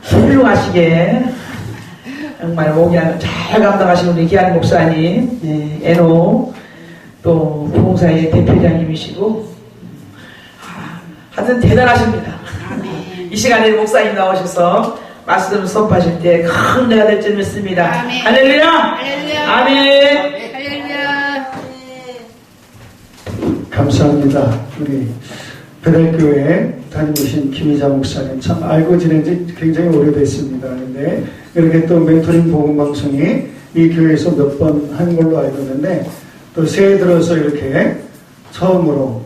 훌륭하시게 정말 목양 잘 감당하시는 우리 기한 목사님, 애노 또 부흥사의 대표장님이시고 하여튼 대단하십니다. 이 시간에 목사님 나오셔서 말씀을 수업하실 때 큰 은혜가 될 줄 믿습니다. 할렐루야! 아멘! 할렐루야! 감사합니다. 우리 배달교회 다니신 김희자 목사님 참 알고 지낸 지 굉장히 오래됐습니다. 그런데 이렇게 또 멘토링 복음방송이 이 교회에서 몇 번 한 걸로 알고 있는데 또 새해 들어서 이렇게 처음으로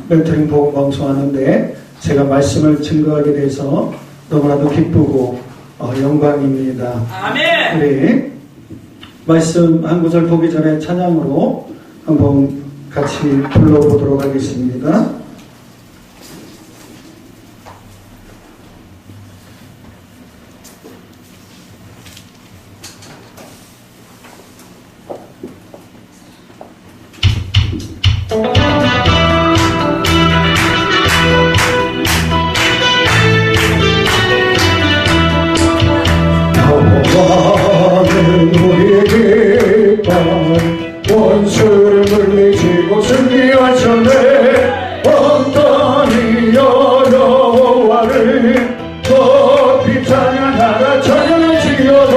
멘토링 복음방송 하는데 제가 말씀을 증거하게 돼서 너무나도 기쁘고 영광입니다. 아멘! 우리 말씀 한 구절 보기 전에 찬양으로 한번 같이 불러보도록 하겠습니다. 원수를 물리치고 승리하셨네. 어떠니 여호와를 높이 찬양하라. 찬양하시려다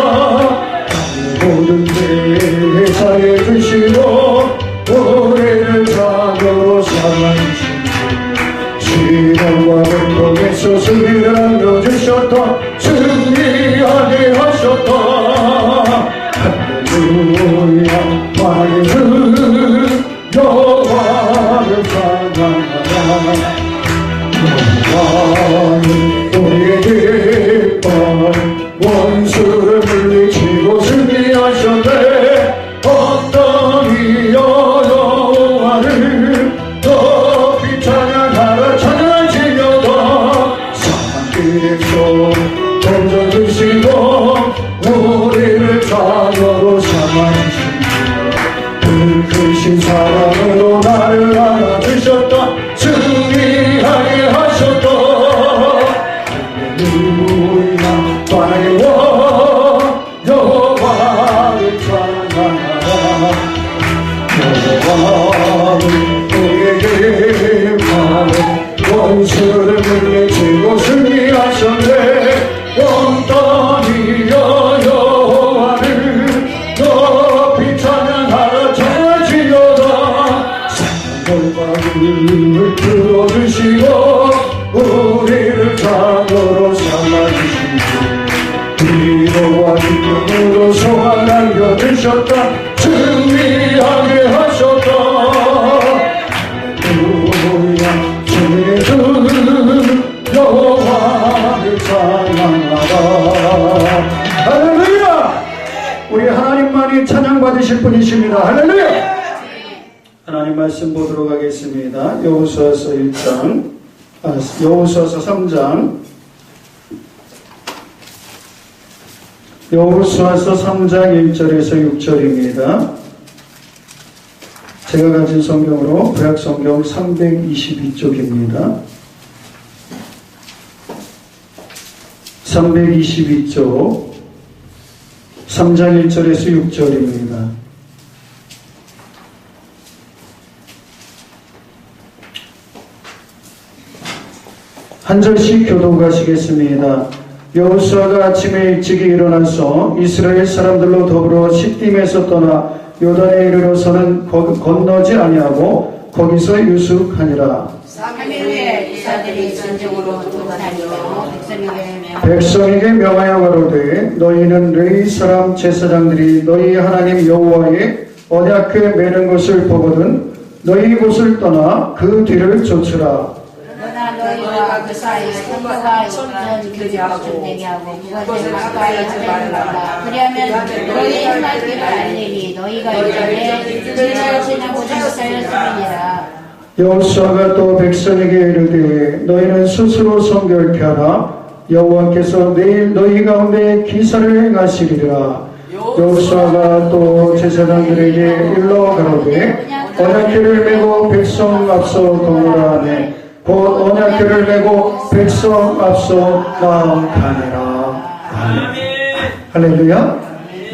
모든 죄 사해 주시고 우리를 자녀로 삼아주시고 시련과 고통에서 승리를 안겨주셨다. 승리하게 하셨다. 할렐루야. 왕의 여호와를 찬양하라. 여호와는 우리의 기쁨. 원수를 물리치고 승리하셨네. 어떠니 여호와를 높이 찬양하라. 찬양하시려다 사랑길에서 던져주시고 우리를 자녀로 삼아주시고 크신 사랑으로 나를 안아주셨다. 승리하게 하셨다. 할렐루야. 왕의 왕 여호와를 찬양하라. 여호와는 우리에게 마음에 원수를 물리치고 승리하셨네. 어떠니 여호와를 높이 찬양하라. 찬양하시려다 사랑과 힘을 풀어주시고 우리를 자녀로 삼아주시고 위로와 기쁨으로 소망 안겨주셨다. 승리하게 하셨다. 할렐루야. 주의 여호와를 찬양하라. 할렐루야. 우리 하나님만이 찬양받으실 분이십니다. 할렐루야. 하나님 말씀 보도록 하겠습니다. 여호수아서 3장 여호수아서 3장 1절에서 6절입니다. 제가 가진 성경으로 구약성경 322쪽입니다. 322쪽 3장 1절에서 6절입니다. 한 절씩 교독하시겠습니다. 여호수아가 아침에 일찍이 일어나서 이스라엘 사람들로 더불어 시딤에서 떠나 요단에 이르러서는 건너지 아니하고 거기서 유숙하니라. 3일 후에 이사들이 전쟁으로 돌아다니며 백성에게 명하여 가로되 너희는 레위 사람 제사장들이 너희 하나님 여호와의 언약궤 매는 것을 보거든 너희 곳을 떠나 그 뒤를 쫓으라. 그러나 너희와 그 사이에 성도가 있는 교제하고 존대게 하고 그것을 가까이 하지 말라. 그리하면 너희 행할기를 알리니 너희가 이전에 그를 지나보지 못하였음이니라. 여호수아가 또 백성에게 이르되 너희는 스스로 성결케 하라. 여호와께서 내일 너희 가운데 기사를 행하시리라. 여호수아가 또 제사장들에게 일러 가로되 언약궤를 메고 백성 앞서 건너라 하매 곧 언약궤를 메고 백성 앞서 나아가니라. 아멘. 할렐루야.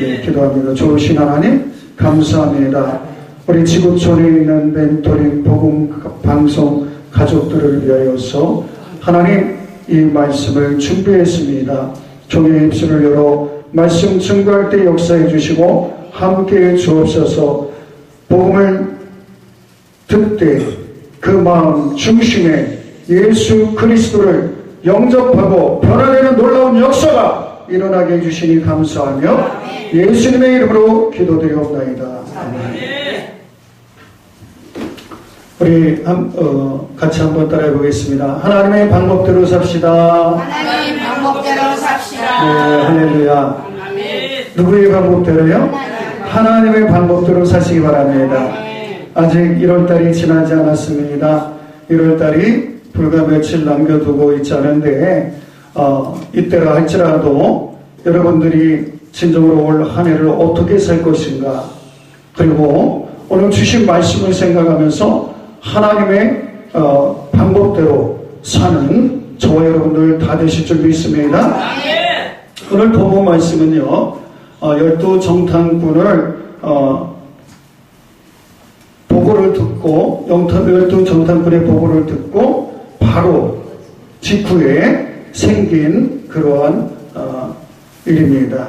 예, 기도합니다. 좋으신 하나님 감사합니다. 우리 지구촌에 있는 멘토링 복음 방송 가족들을 위하여서 하나님 이 말씀을 준비했습니다. 종의 입술을 열어 말씀 증거할 때 역사해 주시고 함께해 주옵소서. 복음을 듣되 그 마음 중심에 예수 그리스도를 영접하고 변화되는 놀라운 역사가 일어나게 해주시니 감사하며 예수님의 이름으로 기도드리옵나이다. 아멘. 우리 같이 한번 따라해 보겠습니다. 하나님의 방법대로 삽시다. 하나님 방법대로 삽시다. 네, 할렐루야. 누구의 방법대로요? 하나님의 방법대로 사시기 바랍니다. 아직 1월달이 지나지 않았습니다. 1월달이 불과 며칠 남겨두고 있지 않은데 이때라 할지라도 여러분들이 진정으로 올 한 해를 어떻게 살 것인가, 그리고 오늘 주신 말씀을 생각하면서 하나님의 방법대로 사는 저와 여러분들 다 되실 줄 믿습니다. 오늘 본문 말씀은요, 12정탐꾼을 보고를 듣고 12정탐꾼의 보고를 듣고 바로 직후에 생긴 그러한 일입니다.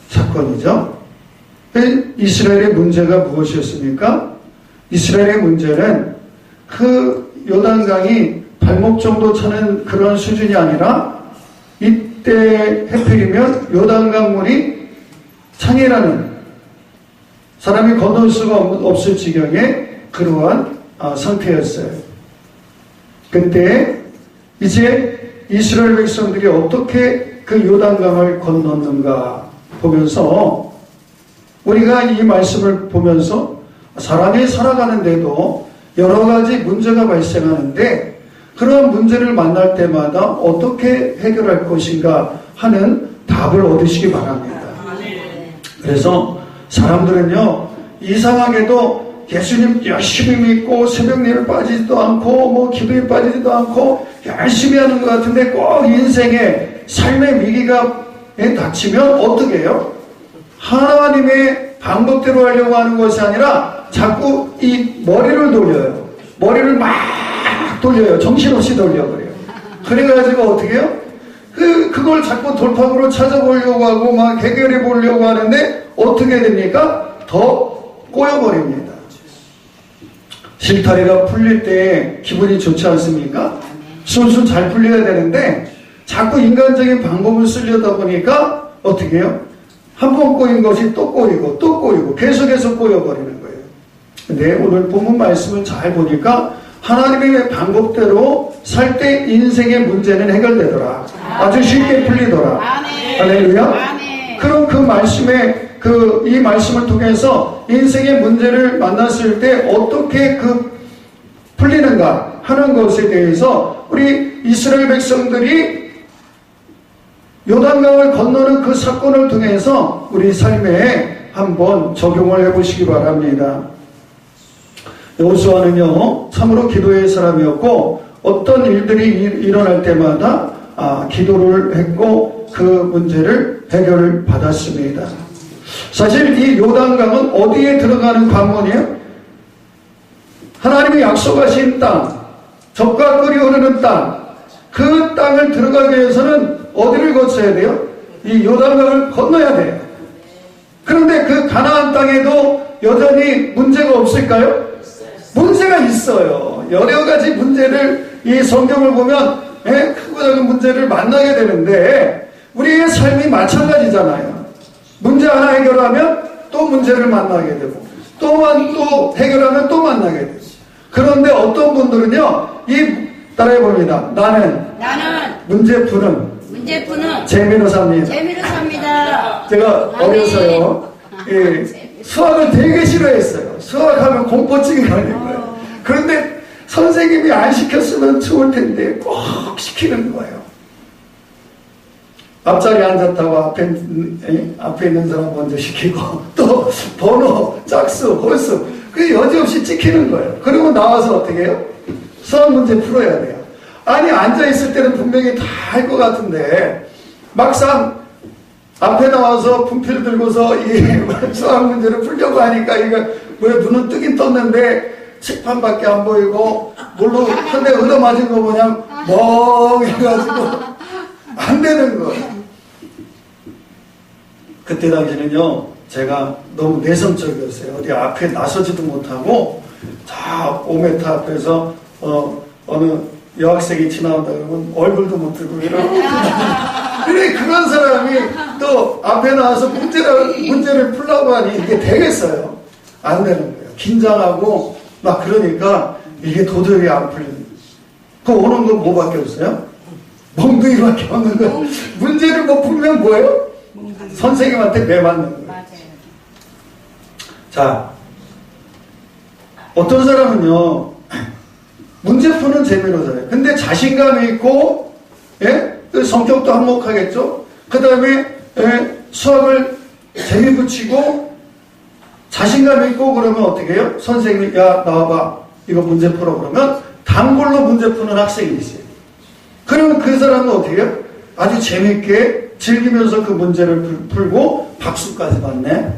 사건이죠. 이스라엘의 문제가 무엇이었습니까? 이스라엘의 문제는 그 요단강이 발목 정도 차는 그런 수준이 아니라 이때 해필이면 요단강 물이 창이라는 사람이 건널 수가 없을 지경의 그러한 상태였어요. 그때 이제 이스라엘 백성들이 어떻게 그 요단강을 건넜는가 보면서 우리가 이 말씀을 보면서 사람이 살아가는데도 여러 가지 문제가 발생하는데 그런 문제를 만날 때마다 어떻게 해결할 것인가 하는 답을 얻으시기 바랍니다. 그래서 사람들은요, 이상하게도 예수님 열심히 믿고 새벽일을 빠지지도 않고 뭐 기도에 빠지지도 않고 열심히 하는 것 같은데 꼭 인생에 삶의 위기가 닥치면 어떻게 해요? 하나님의 방법대로 하려고 하는 것이 아니라 자꾸 이 머리를 돌려요. 머리를 막 돌려요. 정신없이 돌려버려요. 그래가지고 어떻게 해요? 그걸 자꾸 돌파구로 찾아보려고 하고 막 해결해 보려고 하는데 어떻게 됩니까? 더 꼬여버립니다. 실타래가 풀릴 때 기분이 좋지 않습니까? 술술 잘 풀려야 되는데 자꾸 인간적인 방법을 쓰려다 보니까 어떻게 해요? 한 번 꼬인 것이 또 꼬이고 또 꼬이고 계속해서 꼬여버리는 거예요. 근데 오늘 본문 말씀을 잘 보니까 하나님의 방법대로 살 때 인생의 문제는 해결되더라. 아주 쉽게 풀리더라. 할렐루야. 그럼 그 말씀에 이 말씀을 통해서 인생의 문제를 만났을 때 어떻게 풀리는가 하는 것에 대해서 우리 이스라엘 백성들이 요단강을 건너는 그 사건을 통해서 우리 삶에 한번 적용을 해보시기 바랍니다. 여호수아는요, 참으로 기도의 사람이었고 어떤 일들이 일어날 때마다 기도를 했고 그 문제를 해결을 받았습니다. 사실 이 요단강은 어디에 들어가는 관문이에요? 하나님이 약속하신 땅, 젖과 꿀이 흐르는 땅, 그 땅을 들어가기 위해서는 어디를 거쳐야 돼요? 이 요단강을 건너야 돼요. 그런데 그 가나안 땅에도 여전히 문제가 없을까요? 문제가 있어요. 여러 가지 문제를 이 성경을 보면 크고 작은 문제를 만나게 되는데 우리의 삶이 마찬가지잖아요. 문제 하나 해결하면 또 문제를 만나게 되고 또 해결하면 또 만나게 되고. 그런데 어떤 분들은요, 따라해 봅니다. 나는 문제 푸는 재미로 삽니다. 제가 어려서요, 수학을 되게 싫어했어요. 수학하면 공포증이 가는 거예요. 그런데 선생님이 안 시켰으면 좋을 텐데 꼭 시키는 거예요. 앞자리에 앉았다고 앞에 있는 사람 먼저 시키고 또 번호, 짝수, 홀수 그 여지없이 찍히는 거예요. 그리고 나와서 어떻게 해요? 수학 문제 풀어야 돼요. 아니 앉아있을 때는 분명히 다 할 것 같은데 막상 앞에 나와서 분필 들고서 이 수학 문제를 풀려고 하니까 이거 왜 눈은 뜨긴 떴는데 칠판밖에 안 보이고 뭘로 한 대 얻어맞은 거 그냥 멍해가지고 안 되는 거예요. 그때 당시는요 제가 너무 내성적이었어요. 어디 앞에 나서지도 못하고 자 5m 앞에서 어느 여학생이 지나온다 그러면 얼굴도 못 들고 이러고 그래 그런 사람이 또 앞에 나와서 문제를 풀라고 하니 이게 되겠어요? 안 되는 거예요. 긴장하고 막 그러니까 이게 도저히 안 풀리는 거예요. 그 오는 건 뭐밖에 없어요? 멍둥이밖에 없는 거예요. 문제를 못 풀면 뭐예요? 선생님한테 매 맞는 거예요. 자, 어떤 사람은요 문제 푸는 재미로 살아요. 근데 자신감이 있고 예? 성격도 한몫하겠죠. 그 다음에 수학을 재미 붙이고 자신감 있고 그러면 어떻게 해요? 선생님이 야 나와봐 이거 문제 풀어 그러면 단골로 문제 푸는 학생이 있어요. 그러면 그 사람은 어떻게 해요? 아주 재밌게 즐기면서 그 문제를 풀고 박수까지 받네.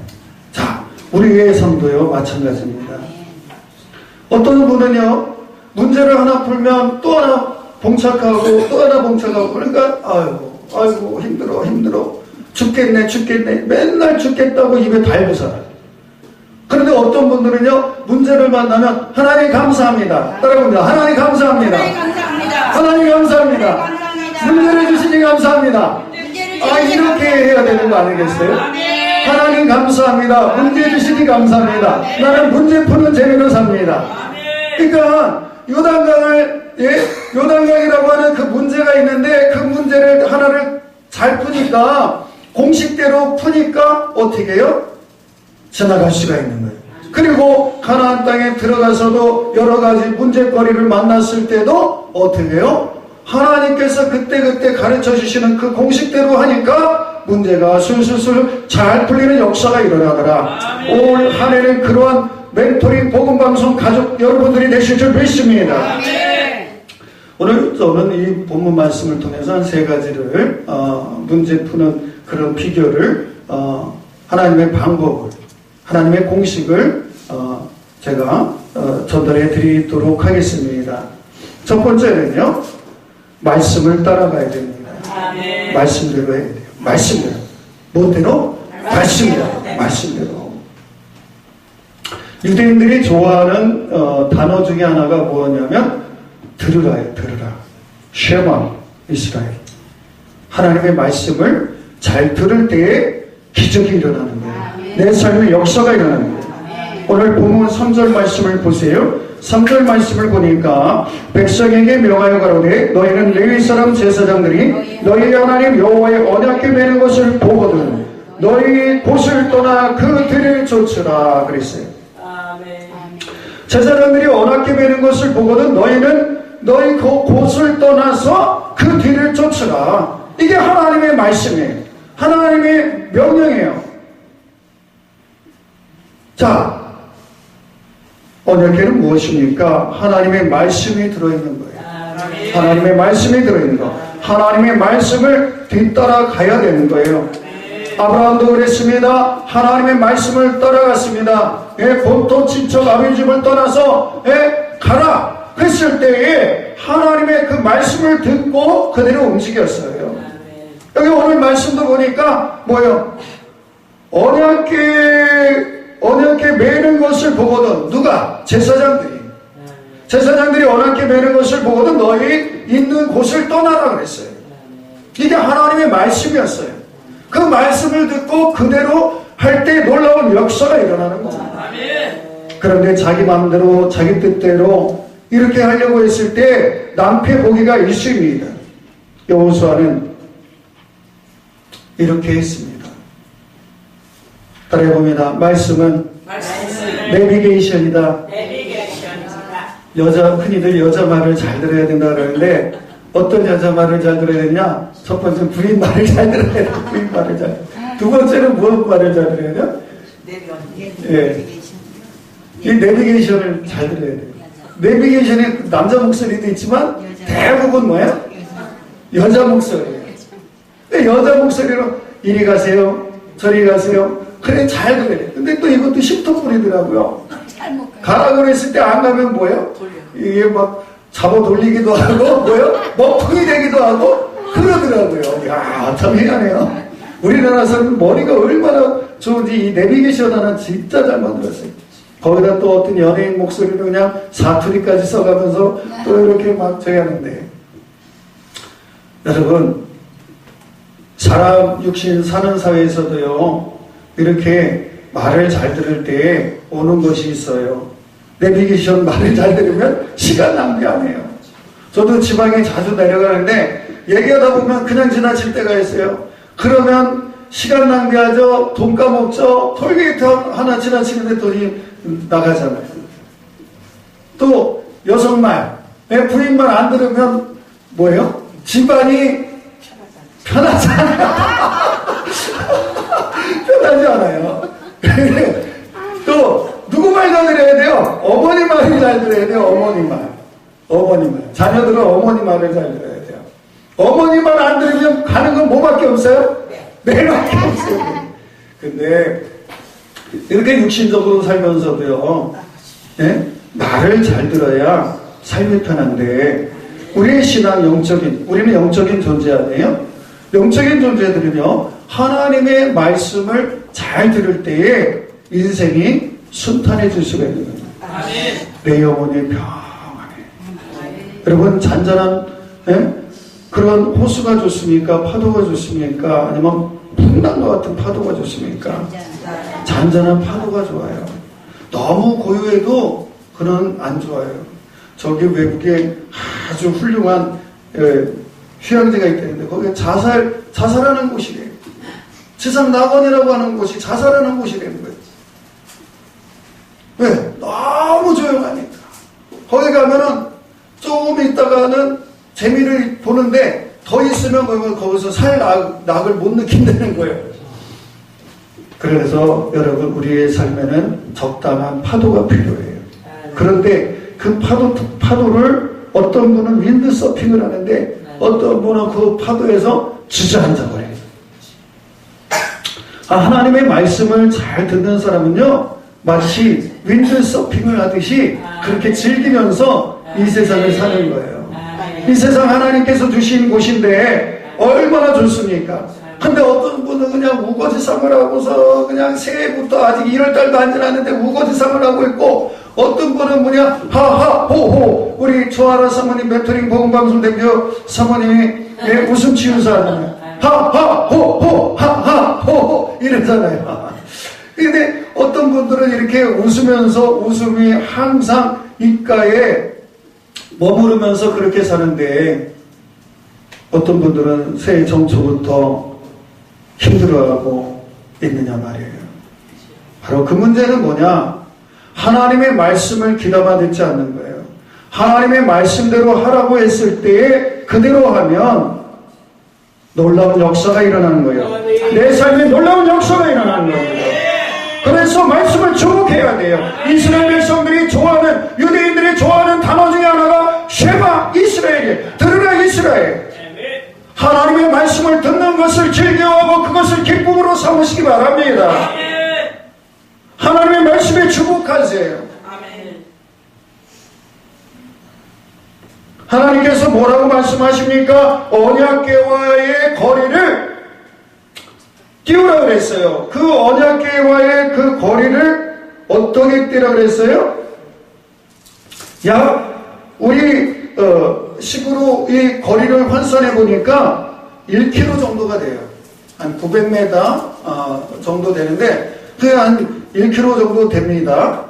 자, 우리의 삶도요 마찬가지입니다. 어떤 분은요 문제를 하나 풀면 또 하나 봉착하고 또 하나 봉착하고 그러니까 아이고 힘들어 죽겠네 맨날 죽겠다고 입에 달고 살아요. 그런데 어떤 분들은요 문제를 만나면 하나님 감사합니다. 따라합니다. 하나님 감사합니다. 하나님 감사합니다. 문제를 주시니 감사합니다. 이렇게 해야 되는 거 아니겠어요? 하나님 감사합니다. 문제 주시니 감사합니다. 나는 문제 푸는 재미로 삽니다. 그러니까 요단강이라고 하는 그 문제가 있는데 그 문제를 하나를 잘 푸니까 공식대로 푸니까 어떻게 해요? 지나갈 수가 있는 거예요. 그리고 가나안 땅에 들어가서도 여러 가지 문제거리를 만났을 때도 어떻게 해요? 하나님께서 그때 가르쳐 주시는 그 공식대로 하니까 문제가 술술술 잘 풀리는 역사가 일어나더라. 올 한 해는 그러한 멘토링 복음방송 가족 여러분들이 되실 줄 믿습니다. 오늘 저는 이 본문 말씀을 통해서 한 세 가지를 문제 푸는 그런 비결을 하나님의 방법을 하나님의 공식을 제가 전달해 드리도록 하겠습니다. 첫 번째는요 말씀을 따라가야 됩니다. 말씀대로 해야 돼요. 말씀대로. 뭔대로? 말씀대로. 유대인들이 좋아하는 단어 중에 하나가 뭐냐면 들으라예요. 들으라. 쉐마 이스라엘. 하나님의 말씀을 잘 들을 때에 기적이 일어나는 거예요. 내 삶의 역사가 일어나는 거예요. 오늘 본문 3절 말씀을 보세요. 3절 말씀을 보니까 백성에게 명하여 가로되 너희는 레위 사람 제사장들이 너희 하나님 여호와의 언약궤 매는 것을 보거든 너희 곳을 떠나 그 들을 쫓으라 그랬어요. 제사장들이 언약궤 매는 것을 보거든 너희 그 곳을 떠나서 그 뒤를 쫓으라. 이게 하나님의 말씀이에요. 하나님의 명령이에요. 자, 언약궤는 무엇입니까? 하나님의 말씀이 들어있는 거예요. 하나님의 말씀이 들어있는 거. 하나님의 말씀을 뒤따라 가야 되는 거예요. 아브라함도 그랬습니다. 하나님의 말씀을 따라갔습니다. 본토 친척 아비 집을 떠나서 가라 했을 때에 하나님의 그 말씀을 듣고 그대로 움직였어요. 여기 오늘 말씀도 보니까 뭐요? 언약궤 매는 것을 보거든 누가? 제사장들이 언약궤 매는 것을 보거든 너희 있는 곳을 떠나라 그랬어요. 이게 하나님의 말씀이었어요. 그 말씀을 듣고 그대로 할 때 놀라운 역사가 일어나는 겁니다. 그런데 자기 마음대로 자기 뜻대로 이렇게 하려고 했을 때 낭패 보기가 일쑤입니다. 여호수아는 이렇게 했습니다. 따라해봅니다. 말씀은 내비게이션이다. 흔히들 여자 말을 잘 들어야 된다 그러는데 어떤 여자 말을 잘 들어야 되냐? 첫 번째는 부인 말을 잘 들어야 돼. 부인 말을 잘. 두 번째는 무엇 말을 잘 들어야 되냐? 이 내비게이션을 잘 들어야 돼요. 내비게이션에 남자 목소리도 있지만 대부분 뭐예요? 여자 목소리예요. 근데 여자 목소리로 이리 가세요, 저리 가세요. 그래 잘 그래. 근데 또 이것도 10톤 뿌리더라고요. 가라 그랬을 때 안 가면 뭐예요? 이게 막 잡아 돌리기도 하고 뭐예요? 먹통이 되기도 하고 그러더라고요. 야, 참 희한해요. 우리나라에서는 머리가 얼마나 좋은지 이 내비게이션 하나 진짜 잘 만들었어요. 거기다 또 어떤 연예인 목소리로 그냥 사투리까지 써가면서 또 이렇게 막 저기 하는데, 여러분, 사람 육신 사는 사회에서도요, 이렇게 말을 잘 들을 때 오는 것이 있어요. 내비게이션 말을 잘 들으면 시간 낭비 안 해요. 저도 지방에 자주 내려가는데 얘기하다 보면 그냥 지나칠 때가 있어요. 그러면 시간 낭비하죠. 돈 까먹죠. 톨게이트 하나 지나치는데 돈이 나가잖아요. 또 여성말, 부인말 안 들으면 뭐예요? 집안이 편하잖아요. 편하지 않아요. 또 누구 말 잘 들어야 돼요? 어머니 말을 잘 들어야 돼요. 어머니 말. 어머니 말. 자녀들은 어머니 말을 잘 들어야 돼요. 어머니 말 안 들으면 가는 건 뭐밖에 없어요? 매일밖에 없어요. 근데 이렇게 육신적으로 살면서도요, 예? 말을 잘 들어야 삶이 편한데, 우리의 신앙 우리는 영적인 존재 아니에요? 영적인 존재들은요, 하나님의 말씀을 잘 들을 때에 인생이 순탄해질 수가 있는 거예요. 내 영혼이 평안해. 여러분, 잔잔한, 예? 그런 호수가 좋습니까? 파도가 좋습니까? 아니면 풍랑과 같은 파도가 좋습니까? 잔잔한 파도가 좋아요. 너무 고요해도 그는 안 좋아요. 저기 외국에 아주 훌륭한 휴양지가 있다는데 거기에 자살하는 곳이래요. 지상낙원이라고 하는 곳이 자살하는 곳이라는 거예요. 왜? 너무 조용하니까. 거기 가면은 조금 있다가는 재미를 보는데 더 있으면 거기서 살 낙을 못 느낀다는 거예요. 그래서 여러분, 우리의 삶에는 적당한 파도가 필요해요. 그런데 그 파도를 어떤 분은 윈드 서핑을 하는데 어떤 분은 그 파도에서 주저앉아 버려요. 하나님의 말씀을 잘 듣는 사람은요, 마치 윈드 서핑을 하듯이 그렇게 즐기면서 이 세상을 사는 거예요. 이 세상 하나님께서 주신 곳인데 얼마나 좋습니까? 근데 어떤 분은 그냥 우거지상을 하고서 그냥 새해부터 아직 1월달도 안 지났는데 우거지상을 하고 있고, 어떤 분은 뭐냐, 하하호호, 우리 조아라 사모님 멘토링 복음방송 대표 사모님이 웃음 치유사잖아요. 하하호호 하하호호 이러잖아요. 근데 어떤 분들은 이렇게 웃으면서 웃음이 항상 입가에 머무르면서 그렇게 사는데, 어떤 분들은 새해 정초부터 힘들어하고 있느냐 말이에요. 바로 그 문제는 뭐냐? 하나님의 말씀을 귀담아 듣지 않는 거예요. 하나님의 말씀대로 하라고 했을 때에 그대로 하면 놀라운 역사가 일어나는 거예요. 내 삶에 놀라운 역사가 일어나는 거예요. 그래서 말씀을 주목해야 돼요. 이스라엘 백성들이 좋아하는, 유대인들이 좋아하는 단어 중에 하나가 쉐마 이스라엘이에요. 들으라 이스라엘. 하나님의 말씀을 듣는 것을 즐겨하고 그것을 기쁨으로 삼으시기 바랍니다. 하나님의 말씀에 주목하세요. 하나님께서 뭐라고 말씀하십니까? 언약궤와의 거리를 띄우라 그랬어요. 그 언약궤와의 그 거리를 어떻게 띄우라 그랬어요? 우리 식으로 이 거리를 환산해 보니까 1km 정도가 돼요. 한 900m 정도 되는데 그게 한 1km 정도 됩니다.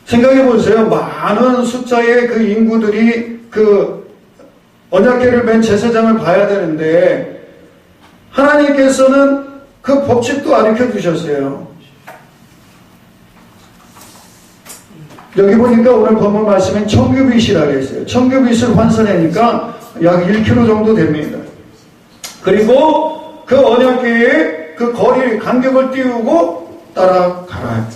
생각해 보세요. 많은 숫자의 그 인구들이 그 언약궤를 맨 제사장을 봐야 되는데, 하나님께서는 그 법칙도 가르쳐 주셨어요. 여기 보니까 오늘 본문 말씀엔 청규빗이라고 했어요. 청규빗을 환산하니까 약 1km 정도 됩니다. 그리고 그 언약궤의 그 거리 간격을 띄우고 따라가라.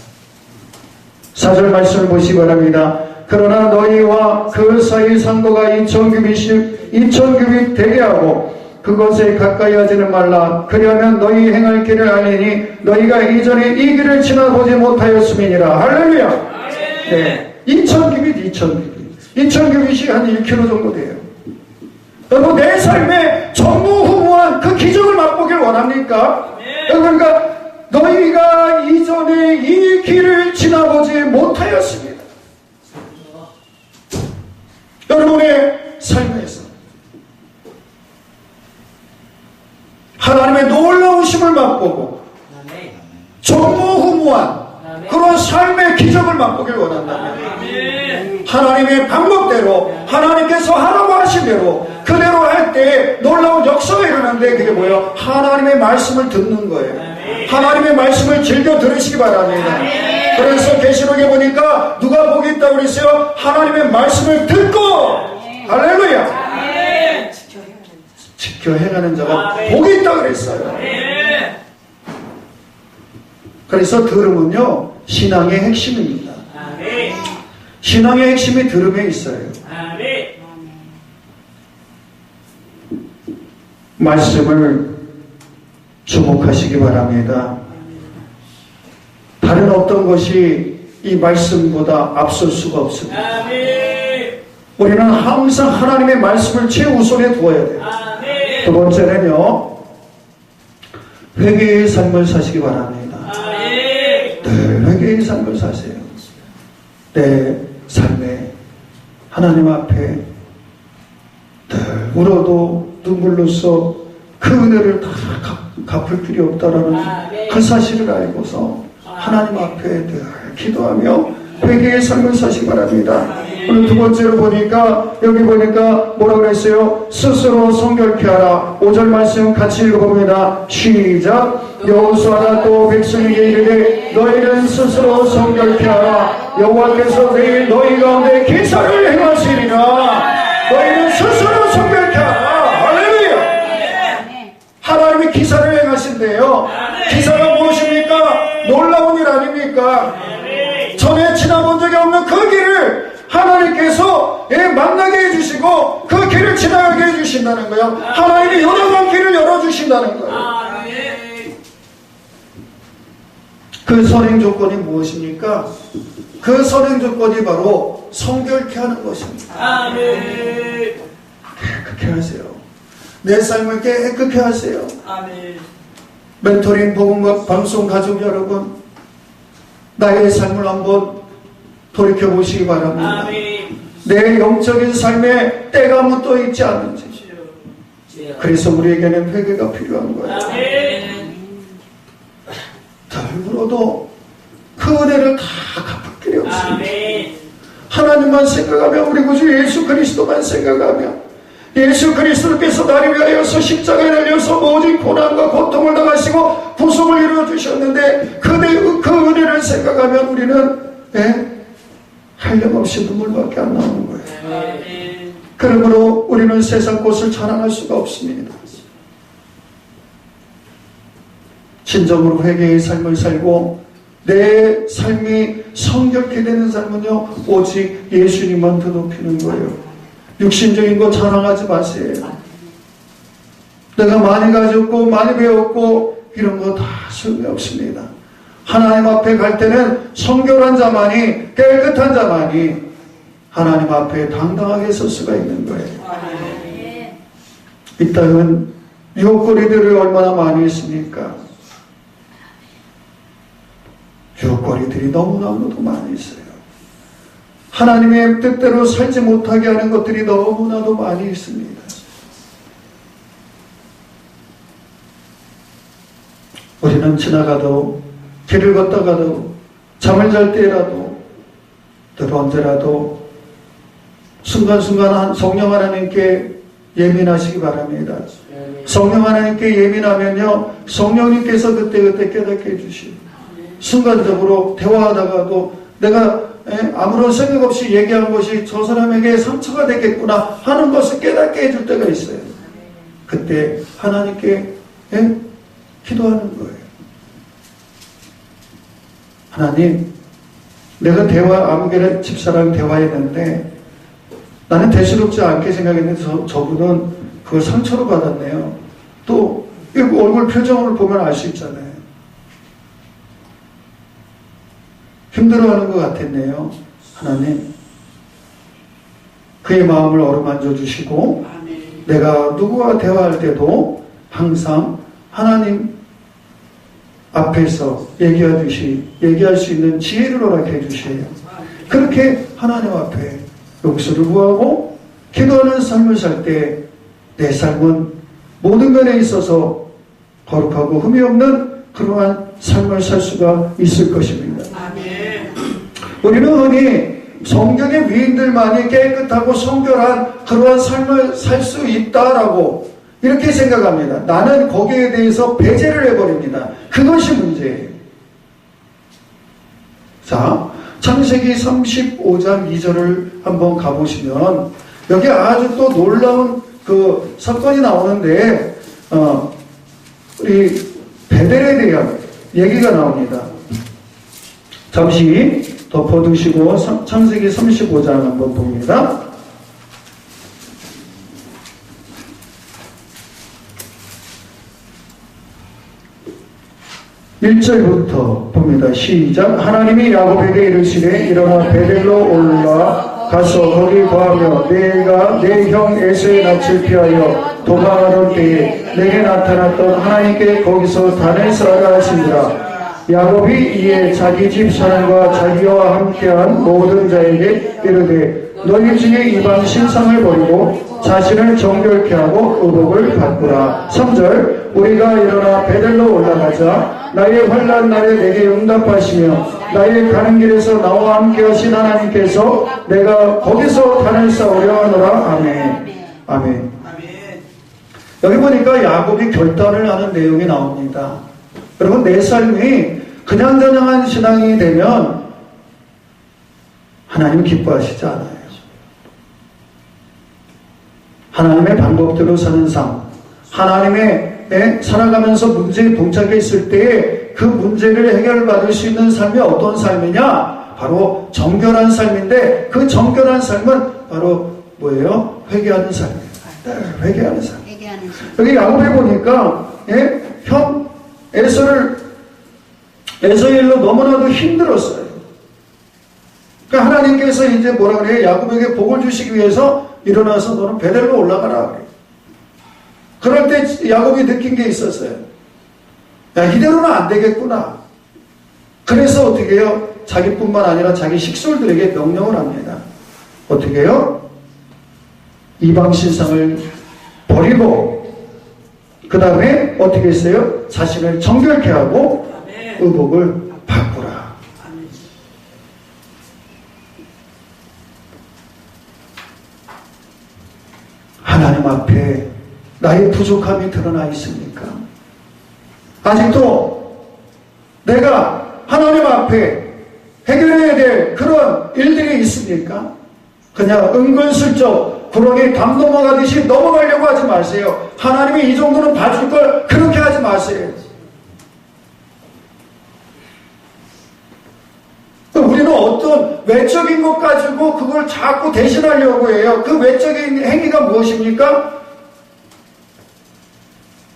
4절 말씀을 보시기 바랍니다. 그러나 너희와 그 사이 상고가 2000규빗 되게 하고 그것에 가까이 하지는 말라. 그리하면 너희 행할 길을 알리니 너희가 이전에 이 길을 지나보지 못하였음이니라. 할렐루야. 네, 2000규빗이 한 1km 정도 돼요. 여러분, 내 삶에 전무후무한 그 기적을 맛보길 원합니까? 그러니까 너희가 이전에 이 길을 지나보지 못하였습니다. 여러분의 삶에서 하나님의 놀라우심을 맛보고 전무후무한 그런 삶의 기적을 맛보길 원한다면 하나님의 방법대로 하나님께서 하라고 하신 대로 그대로 할 때 놀라운 역사가 일어나는데 그게 뭐예요? 하나님의 말씀을 듣는 거예요. 하나님의 말씀을 즐겨 들으시기 바랍니다. 그래서 계시록에 보니까 누가 복이 있다고 그랬어요? 하나님의 말씀을 듣고 할렐루야 지켜 행하는 자가 복이 있다고 그랬어요. 그래서 들음은요 신앙의 핵심입니다. 신앙의 핵심이 들음에 있어요. 말씀을 주목하시기 바랍니다. 다른 어떤 것이 이 말씀보다 앞설 수가 없습니다. 우리는 항상 하나님의 말씀을 최우선에 두어야 돼요. 두 번째는요 회개의 삶을 사시기 바랍니다. 늘 회개의 삶을 사세요. 내 삶에 하나님 앞에 늘 울어도 눈물로써 그 은혜를 다 갚을 필요 없다라는 그 사실을 알고서 하나님 앞에 늘 기도하며 회개의 삶을 사시기 바랍니다. 오늘 두 번째로 보니까 여기 보니까 뭐라 그랬어요? 스스로 성결케 하라. 5절 말씀 같이 읽어봅니다. 시작. 여호수아가 또 백성에게 이르되 너희는 스스로 성결케 하라. 여호와께서 내일 너희 가운데 기사를 행하시리라. 너희는 스스로 성결케 하라. 할렐루야. 하나님이 기사를 행하신대요. 기사가 무엇입니까? 놀라운 일 아닙니까? 전에 지나본 적이 없는 그 길을 하나님께서 만나게 해주시고 그 길을 지나가게 해주신다는 거예요. 하나님이 여러 번 길을 열어주신다는 거예요. 그 선행 조건이 무엇입니까? 그 선행 조건이 바로 성결케 하는 것입니다. 깨끗게 하세요. 내 삶을 깨끗게 하세요. 멘토링 복음 방송 가족 여러분, 나의 삶을 한번 돌이켜보시기 바랍니다. 내 영적인 삶에 때가 묻어 있지 않은지. 그래서 우리에게는 회개가 필요한 거예요. 덜 울어도 그 은혜를 다 갚을 길이 없습니다. 하나님만 생각하며 우리 구주 예수 그리스도만 생각하며 예수 그리스도께서 나를 위하여서 십자가에 달려서 모든 고난과 고통을 당하시고 구속을 이루어주셨는데 그 은혜를 생각하면 우리는 한량없이 눈물밖에 안 나오는 거예요. 그러므로 우리는 세상 것을 자랑할 수가 없습니다. 진정으로 회개의 삶을 살고 내 삶이 성결케 되는 삶은요 오직 예수님만 더 높이는 거예요. 육신적인 거 자랑하지 마세요. 내가 많이 가졌고 많이 배웠고 이런 거 다 소용없습니다. 하나님 앞에 갈 때는 성결한 자만이 깨끗한 자만이 하나님 앞에 당당하게 설 수가 있는 거예요. 이 땅은 유혹거리들이 얼마나 많이 있습니까? 유혹거리들이 너무나도 많이 있어요. 하나님의 뜻대로 살지 못하게 하는 것들이 너무나도 많이 있습니다. 우리는 지나가도 길을 걷다가도 잠을 잘 때라도 또 언제라도 순간순간 성령 하나님께 예민하시기 바랍니다. 성령 하나님께 예민하면요 성령님께서 그때그때 깨닫게 해주시고 순간적으로 대화하다가도 내가 아무런 생각 없이 얘기한 것이 저 사람에게 상처가 되겠구나 하는 것을 깨닫게 해줄 때가 있어요. 그때 하나님께 기도하는 거예요. 하나님, 내가 아무개나 집사랑 대화했는데 나는 대수롭지 않게 생각했는데 저분은 그걸 상처로 받았네요. 또 이 얼굴 표정을 보면 알 수 있잖아요. 힘들어하는 것 같았네요. 하나님 그의 마음을 어루만져 주시고 내가 누구와 대화할 때도 항상 하나님 앞에서 얘기하듯이 얘기할 수 있는 지혜를 허락해 주세요. 그렇게 하나님 앞에 용서를 구하고 기도하는 삶을 살 때 내 삶은 모든 면에 있어서 거룩하고 흠이 없는 그러한 삶을 살 수가 있을 것입니다. 우리는 흔히 성경의 위인들만이 깨끗하고 성결한 그러한 삶을 살 수 있다라고 이렇게 생각합니다. 나는 거기에 대해서 배제를 해버립니다. 그것이 문제예요. 자, 창세기 35장 2절을 한번 가보시면 여기 아주 또 놀라운 그 사건이 나오는데 우리 베델에 대한 얘기가 나옵니다. 잠시 덮어두시고 창세기 35장 한번 봅니다. 1절부터 봅니다. 시작. 하나님이 야곱에게 이르시되 일어나 베델로 올라가서 거기 거하며 내가 내 형 에서의 낯을 피하여 도망하던 때에 내게 나타났던 하나님께 거기서 단을 쌓으라 하시니라. 야곱이 이에 자기 집 사람과 자기와 함께한 모든 자에게 이르되 너희 중에 이방 신상을 버리고 자신을 정결케 하고 의복을 바꾸라. 3절. 우리가 일어나 베델로 올라가자 나의 환난 날에 내게 응답하시며 나의 가는 길에서 나와 함께 하신 하나님께서 내가 거기서 단을 쌓으려 하노라. 아멘. 아멘. 여기 보니까 야곱이 결단을 하는 내용이 나옵니다. 여러분, 내 삶이 그냥저냥한 신앙이 되면 하나님 기뻐하시지 않아요. 하나님의 방법대로 사는 삶, 하나님의 살아가면서 문제에 동착해 있을 때에 그 문제를 해결받을 수 있는 삶이 어떤 삶이냐? 바로 정결한 삶인데 그 정결한 삶은 바로 뭐예요? 회개하는 삶이에요. 회개하는 삶. 여기 야곱에 보니까 형 에서의 일로 너무나도 힘들었어요. 그러니까 하나님께서 이제 뭐라 그래요? 야곱에게 복을 주시기 위해서 일어나서 너는 베델로 올라가라 그래요. 그럴 때 야곱이 느낀 게 있었어요. 야, 이대로는 안 되겠구나. 그래서 어떻게 해요? 자기뿐만 아니라 자기 식솔들에게 명령을 합니다. 어떻게 해요? 이방 신상을 버리고 그 다음에 어떻게 했어요? 자신을 정결케 하고 의복을 바꾸라. 하나님 앞에 나의 부족함이 드러나 있습니까? 아직도 내가 하나님 앞에 해결해야 될 그런 일들이 있습니까? 그냥 은근슬쩍 구렁이 담 넘어가듯이 넘어가려고 하지 마세요. 하나님이 이 정도는 봐줄 걸 그렇게 하지 마세요. 우리는 어떤 외적인 것 가지고 그걸 자꾸 대신하려고 해요. 그 외적인 행위가 무엇입니까?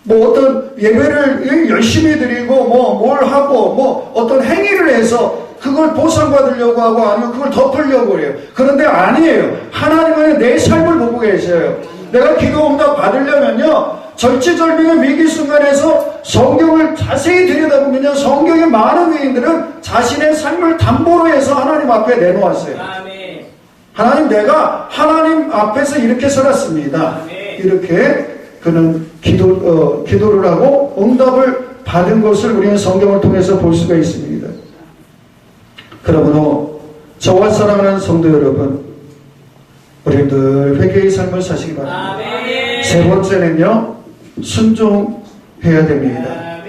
뭐 어떤 예배를 열심히 드리고 뭘 하고 어떤 행위를 해서 그걸 보상받으려고 하고 아니면 그걸 덮으려고 해요. 그런데 아니에요. 하나님은 내 삶을 보고 계셔요. 내가 기도 응답 받으려면요, 절체절명의 위기 순간에서 성경을 자세히 들여다보면요, 성경의 많은 위인들은 자신의 삶을 담보로 해서 하나님 앞에 내놓았어요. 하나님, 내가 하나님 앞에서 이렇게 살았습니다. 이렇게 그는 기도를 하고 응답을 받은 것을 우리는 성경을 통해서 볼 수가 있습니다. 그러므로 저와 사랑하는 성도 여러분, 우리 늘 회개의 삶을 사시기 바랍니다. 세 번째는요, 순종해야 됩니다.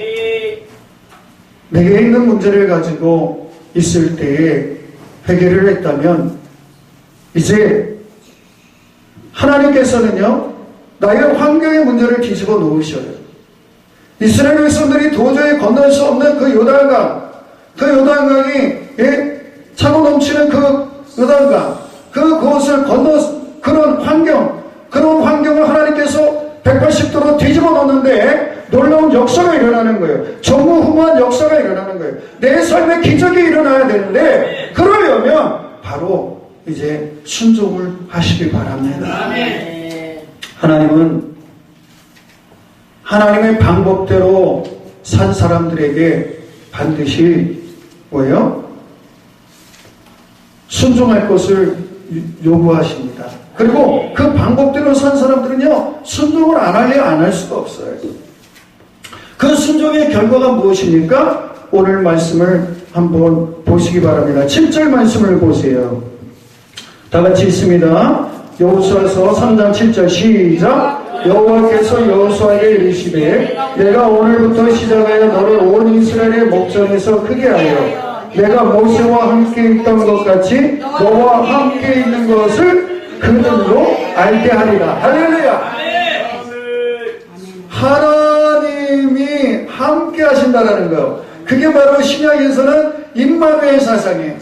내게 있는 문제를 가지고 있을 때에 회개를 했다면 이제 하나님께서는요, 나의 환경의 문제를 뒤집어 놓으셔요. 이스라엘 백성들이 도저히 건널 수 없는 그 요단강이 차고 넘치는 그 요단강, 그곳을 건너 그런 환경을 하나님께서 180도로 뒤집어 놓는데 놀라운 역사가 일어나는 거예요. 전무후무한 역사가 일어나는 거예요. 내 삶에 기적이 일어나야 되는데 그러려면 바로 이제 순종을 하시기 바랍니다. 하나님은 하나님의 방법대로 산 사람들에게 반드시 뭐예요? 순종할 것을 요구하십니다. 그리고 그 방법대로 산 사람들은요, 순종을 안 하려 안 할 수가 없어요. 그 순종의 결과가 무엇입니까? 오늘 말씀을 한번 보시기 바랍니다. 7절 말씀을 보세요. 다 같이 있습니다. 여호수아서 3장 7절 시작. 여호와께서 여호수아에게 이르시되 내가 오늘부터 시작하여 너를 온 이스라엘의 목전에서 크게 하여 내가 모세와 함께 있던 것 같이 너와 함께 있는 것을 그들로 알게 하리라. 할렐루야. 하나님이 함께 하신다라는 거. 그게 바로 신약에서는 임마누엘 사상이에요.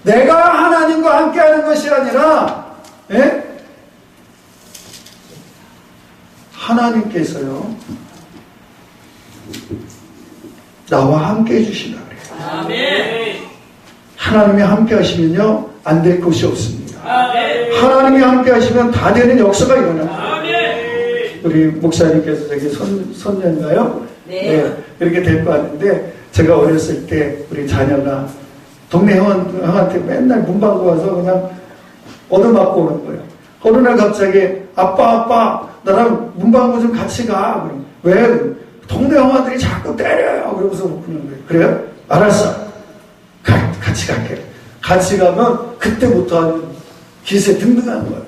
내가 하나님과 함께 하는 것이 아니라 하나님께서요 나와 함께 해주신다 그래요. 하나님이 함께 하시면요 안 될 것이 없습니다. 하나님이 함께 하시면 다 되는 역사가 일어납니다. 우리 목사님께서 저기 손녀인가요? 네. 이렇게 데리고 왔는데 제가 어렸을 때 우리 자녀가 동네 형한테 맨날 문방구 와서 그냥 얻어맞고 오는 거예요. 어느 날 갑자기 아빠 나랑 문방구 좀 같이 가. 왜? 동네 형아들이 자꾸 때려요. 그러면서 그러는 거예요. 그래요? 알았어. 같이 갈게. 같이 가면 그때부터 기세 등등한 거예요.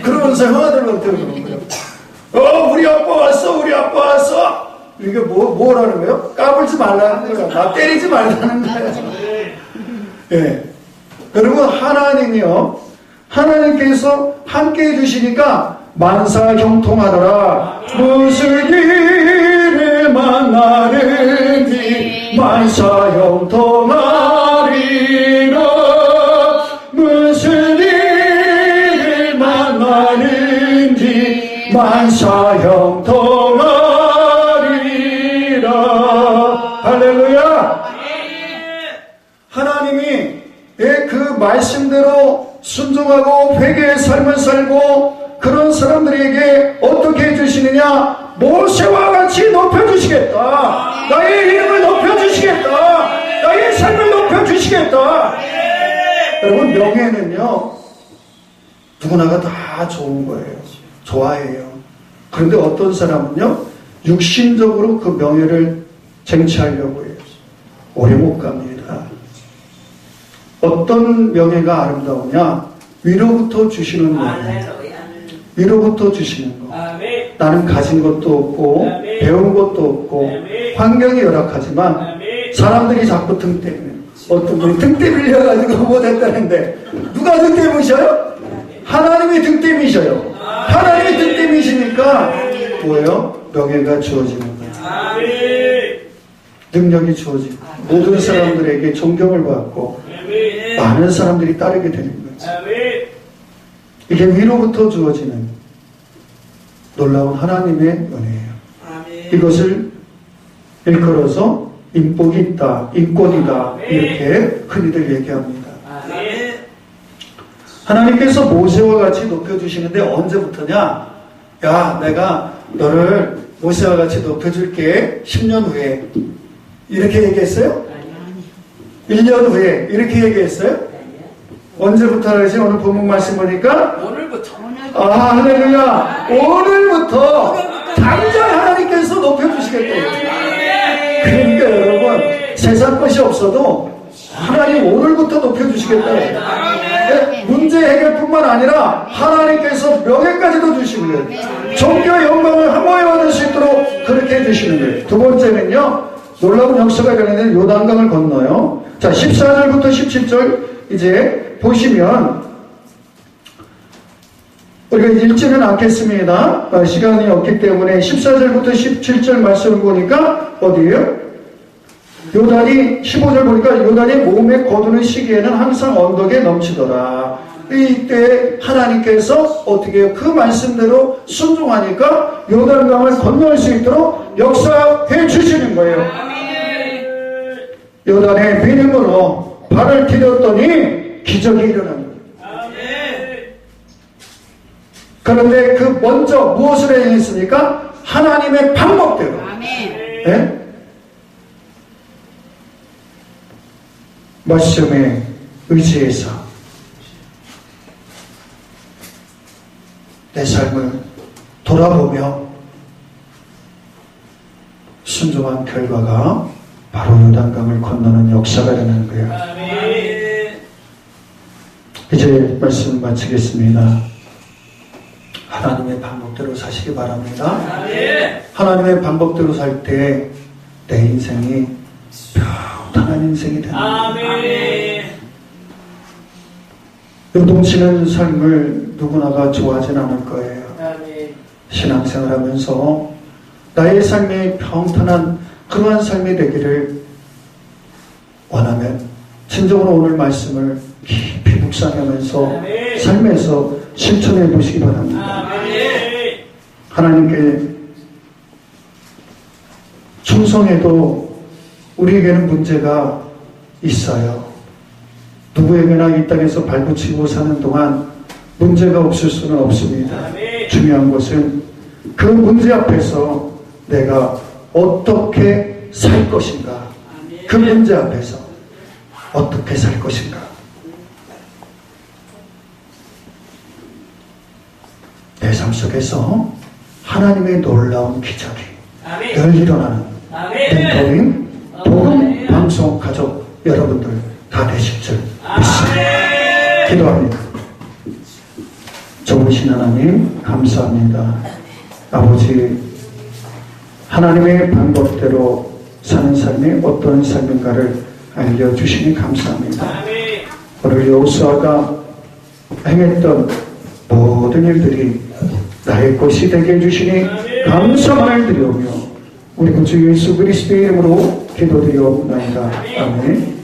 그러면서 형아들한테 그러는 거예요. 우리 아빠 왔어. 이게 뭐라는 거예요? 까불지 말라는 거예요. 나 때리지 말라는 거예요. 예. 여러분, 하나님께서 함께 해주시니까 만사형통하더라. 무슨 일을 만나는지 만사형통하리라. 무슨 일을 만나는지 만사형통하리라. 할렐루야. 하나님이 그 말씀대로 순종하고 회개의 삶을 살고 그런 사람들에게 어떻게 해주시느냐? 모세와 같이 높여주시겠다. 나의 이름을 높여주시겠다. 나의 삶을 높여주시겠다. 여러분, 명예는요 누구나가 다 좋은 거예요. 좋아해요. 그런데 어떤 사람은요 육신적으로 그 명예를 쟁취하려고 해요. 오래 못 갑니다. 어떤 명예가 아름다우냐? 위로부터 주시는 명예. 위로부터 주시는 거. 나는 가진 것도 없고 배운 것도 없고 환경이 열악하지만 사람들이 자꾸 등 때문에 어떤 분이 등 때밀려가지고 못했다는데 누가 등 때미셔요? 하나님이 등 때미셔요. 하나님이 등 때미시니까 뭐예요? 명예가 주어지는 거예요. 능력이 주어지고 모든 사람들에게 존경을 받고 많은 사람들이 따르게 되는 거죠. 이게 위로부터 주어지는 놀라운 하나님의 은혜예요. 이것을 일컬어서 인복이 있다, 인권이다 이렇게 흔히들 얘기합니다. 하나님께서 모세와 같이 높여주시는데 언제부터냐? 야, 내가 너를 모세와 같이 높여줄게 10년 후에 이렇게 얘기했어요? 1년 후에 이렇게 얘기했어요? 언제부터 하지? 오늘 본문 말씀 보니까 오늘부터. 할렐루야. 오늘부터 당장 하나님께서 높여주시겠다. 그러니까 여러분 세상 것이 없어도 하나님 오늘부터 높여주시겠다. 문제 해결뿐만 아니라 하나님께서 명예까지도 주시는 거예요. 존귀와 영광을 한 번에 얻을 수 있도록 그렇게 해주시는 거예요. 두 번째는요, 놀라운 역사가 일어나는 요단강을 건너요. 자, 14절부터 17절 이제 보시면 우리가 읽지는 않겠습니다. 시간이 없기 때문에 14절부터 17절 말씀을 보니까 어디에요? 요단이 15절 보니까 요단이 몸에 거두는 시기에는 항상 언덕에 넘치더라. 이때 하나님께서 어떻게 해요? 그 말씀대로 순종하니까 요단강을 건널 수 있도록 역사해 주시는 거예요. 요단의 믿음으로 발을 디뎠더니 기적이 일어난 거예요. 그런데 그 먼저 무엇을 행했습니까? 하나님의 방법대로. 예? 말씀에 의지해서 내 삶을 돌아보며 순종한 결과가 바로 요단강을 건너는 역사가 되는 거예요. 이제 말씀 마치겠습니다. 하나님의 방법대로 사시기 바랍니다. 하나님의 방법대로 살 때 내 인생이 평탄한 인생이 되는 거예요. 요동치는 삶을 누구나가 좋아하진 않을 거예요. 신앙생활하면서 나의 삶이 평탄한 그러한 삶이 되기를 원하면 진정으로 오늘 말씀을 깊이 묵상하면서 삶에서 실천해 보시기 바랍니다. 하나님께 충성해도 우리에게는 문제가 있어요. 누구에게나 이 땅에서 발붙이고 사는 동안 문제가 없을 수는 없습니다. 중요한 것은 그 문제 앞에서 내가 어떻게 살 것인가, 그 문제 앞에서 어떻게 살 것인가. 내 삶 속에서 하나님의 놀라운 기적이 늘 일어나는 멘토링 복음 방송 가족 여러분들 다 되실 줄 믿습니다. 기도합니다. 좋으신 하나님 감사합니다. 아버지, 하나님의 방법대로 사는 삶이 어떤 삶인가를 알려주시니 감사합니다. 오늘 여호수아가 행했던 모든 일들이 나의 것이 되게 해주시니 감사를 드리오며 우리 구주 예수 그리스도의 이름으로 기도드리옵나이다. 아멘.